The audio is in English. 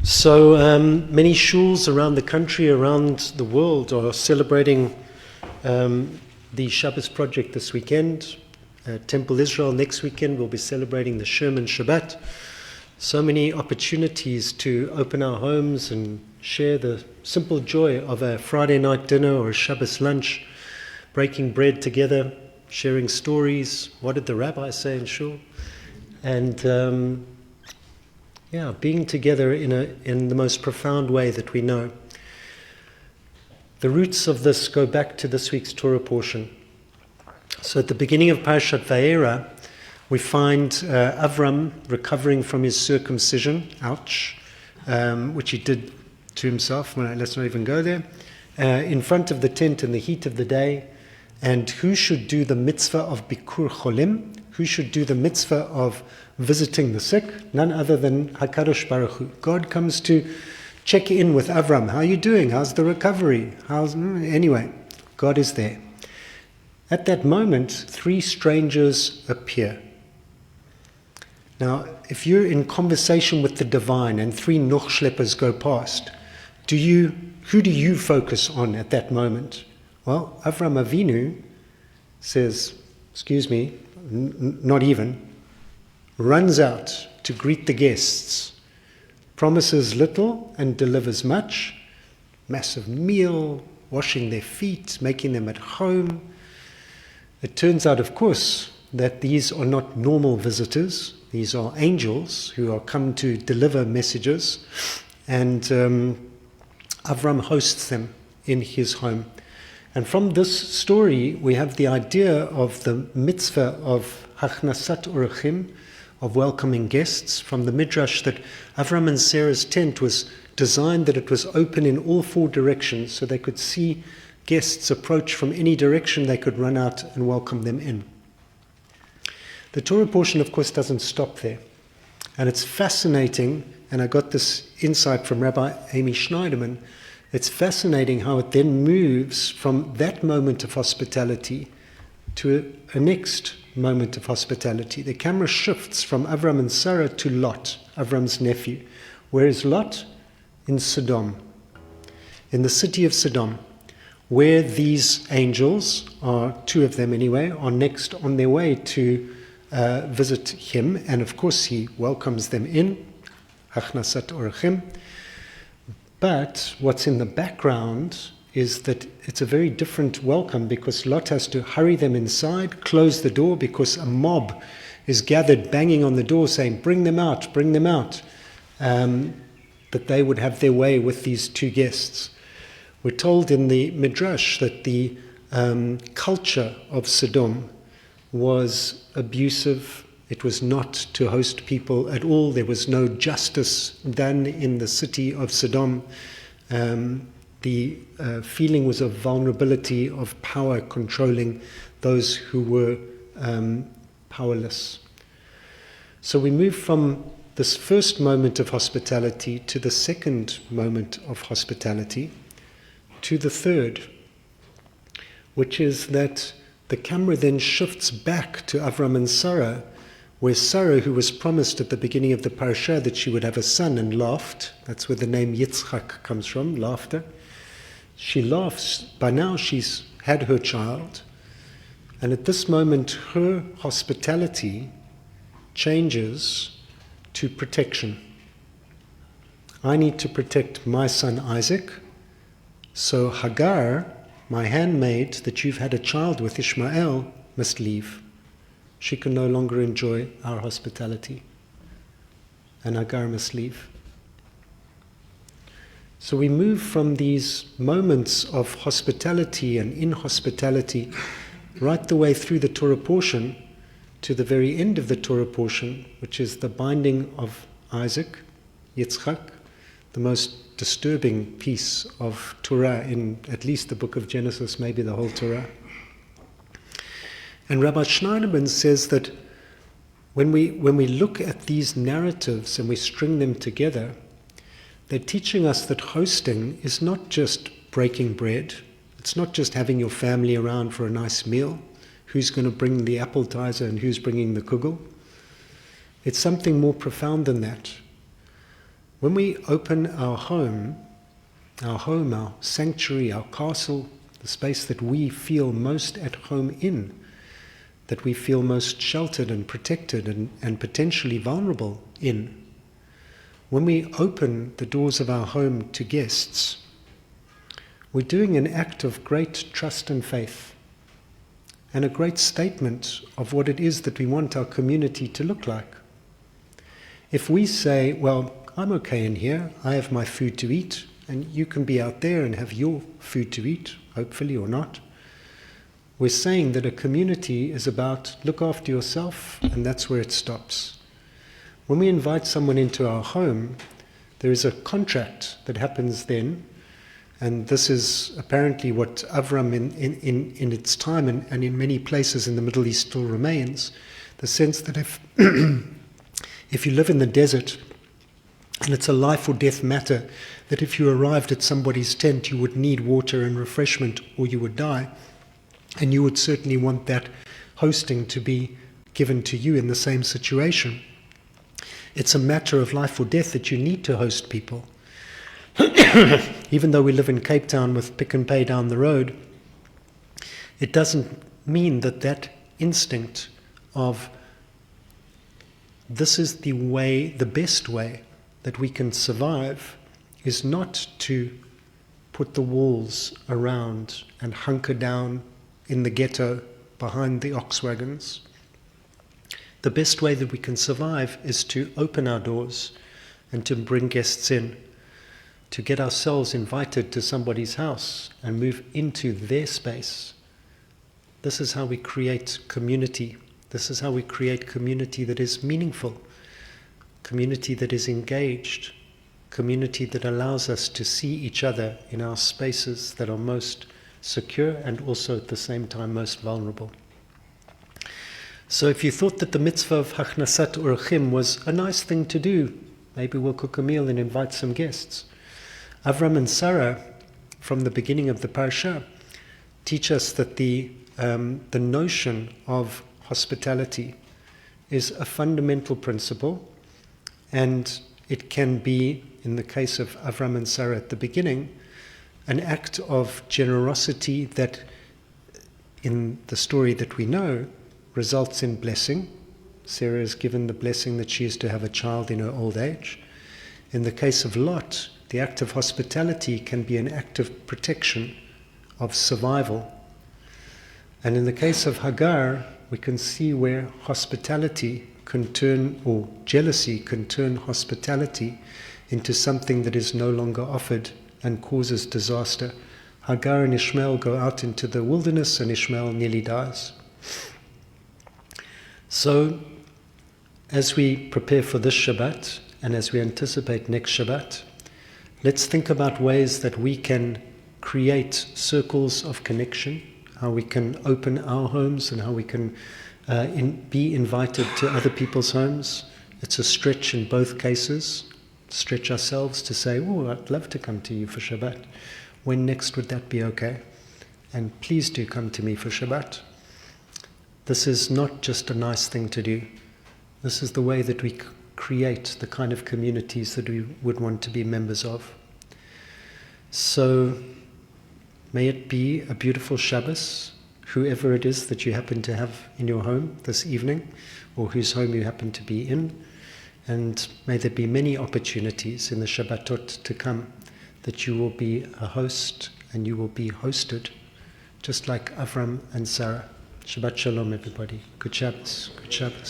Many shuls around the country, around the world, are celebrating the Shabbos project this weekend. Temple Israel next weekend will be celebrating the Sherman Shabbat. So many opportunities to open our homes and share the simple joy of a Friday night dinner or a Shabbos lunch, breaking bread together, sharing stories. What did the rabbi say in shul? And being together in the most profound way that we know. The roots of this go back to this week's Torah portion. So at the beginning of Parashat Vayeira, we find Avram recovering from his circumcision, which he did to himself. Let's not even go there. In front of the tent in the heat of the day. And who should do the mitzvah of Bikur Cholim? Who should do the mitzvah of visiting the sick? None other than HaKadosh Baruch Hu. God comes to check in with Avram. How are you doing? How's the recovery? Anyway, God is there. At that moment, 3 strangers appear. Now, if you're in conversation with the divine and 3 nochschleppers go past, who do you focus on at that moment? Well, Avram Avinu says, excuse me, not even, runs out to greet the guests, promises little and delivers much, massive meal, washing their feet, making them at home. It turns out, of course, that these are not normal visitors. These are angels who are come to deliver messages, and Avram hosts them in his home. And from this story, we have the idea of the mitzvah of Hachnasat Orachim, of welcoming guests, from the Midrash that Avram and Sarah's tent was designed that it was open in all 4 directions, so they could see guests approach from any direction. They could run out and welcome them in. The Torah portion, of course, doesn't stop there. And it's fascinating, and I got this insight from Rabbi Amy Schneiderman. It's fascinating how it then moves from that moment of hospitality to a next moment of hospitality. The camera shifts from Avram and Sarah to Lot, Avram's nephew. Where is Lot? In Sodom, in the city of Sodom, where these angels, 2 of them anyway, are next on their way to visit him. And of course he welcomes them in, Hachnasat Orachim. But what's in the background is that it's a very different welcome, because Lot has to hurry them inside, close the door, because a mob is gathered banging on the door saying, bring them out, that they would have their way with these 2 guests. We're told in the Midrash that the culture of Sodom was abusive. It was not to host people at all. There was no justice done in the city of Sodom. The feeling was of vulnerability, of power controlling those who were powerless. So we move from this first moment of hospitality to the second moment of hospitality to the third, which is that the camera then shifts back to Avram and Sarah, where Sarah, who was promised at the beginning of the parasha that she would have a son, and laughed. That's where the name Yitzchak comes from, laughter. She laughs. By now she's had her child. And at this moment, her hospitality changes to protection. I need to protect my son Isaac. So Hagar, my handmaid that you've had a child with, Ishmael, must leave. She can no longer enjoy our hospitality. And Hagar must leave. So we move from these moments of hospitality and inhospitality right the way through the Torah portion to the very end of the Torah portion, which is the binding of Isaac, Yitzchak, the most disturbing piece of Torah in at least the book of Genesis, maybe the whole Torah. And Rabbi Schneiderman says that when we look at these narratives and we string them together, they're teaching us that hosting is not just breaking bread. It's not just having your family around for a nice meal. Who's going to bring the appetizer and who's bringing the kugel? It's something more profound than that. When we open our home, our sanctuary, our castle, the space that we feel most at home in, that we feel most sheltered and protected and potentially vulnerable in, when we open the doors of our home to guests, we're doing an act of great trust and faith, and a great statement of what it is that we want our community to look like. If we say, well, I'm okay in here, I have my food to eat, and you can be out there and have your food to eat, hopefully or not, we're saying that a community is about look after yourself, and that's where it stops. When we invite someone into our home, there is a contract that happens then, and this is apparently what Avram in its time and in many places in the Middle East still remains, the sense that if if you live in the desert, and it's a life or death matter, that if you arrived at somebody's tent you would need water and refreshment or you would die, and you would certainly want that hosting to be given to you in the same situation. It's a matter of life or death that you need to host people. Even though we live in Cape Town with Pick n Pay down the road, it doesn't mean that instinct of this is the way, the best way that we can survive is not to put the walls around and hunker down in the ghetto behind the ox wagons. The best way that we can survive is to open our doors and to bring guests in, to get ourselves invited to somebody's house and move into their space. This is how we create community. This is how we create community that is meaningful, community that is engaged, community that allows us to see each other in our spaces that are most secure and also at the same time most vulnerable. So if you thought that the mitzvah of Hachnasat Orchim was a nice thing to do, maybe we'll cook a meal and invite some guests. Avram and Sarah, from the beginning of the parasha, teach us that the notion of hospitality is a fundamental principle, and it can be, in the case of Avram and Sarah at the beginning, an act of generosity that, in the story that we know, results in blessing. Sarah is given the blessing that she is to have a child in her old age. In the case of Lot, the act of hospitality can be an act of protection, of survival. And in the case of Hagar, we can see where hospitality can turn, or jealousy can turn hospitality into something that is no longer offered and causes disaster. Hagar and Ishmael go out into the wilderness and Ishmael nearly dies. So, as we prepare for this Shabbat, and as we anticipate next Shabbat, let's think about ways that we can create circles of connection, how we can open our homes and how we can be invited to other people's homes. It's a stretch in both cases. Stretch ourselves to say, oh, I'd love to come to you for Shabbat. When next would that be okay? And please do come to me for Shabbat. This is not just a nice thing to do. This is the way that we create the kind of communities that we would want to be members of. So may it be a beautiful Shabbos, whoever it is that you happen to have in your home this evening, or whose home you happen to be in. And may there be many opportunities in the Shabbatot to come that you will be a host and you will be hosted, just like Avram and Sarah. Shabbat Shalom, everybody. Good Shabbos. Good Shabbos.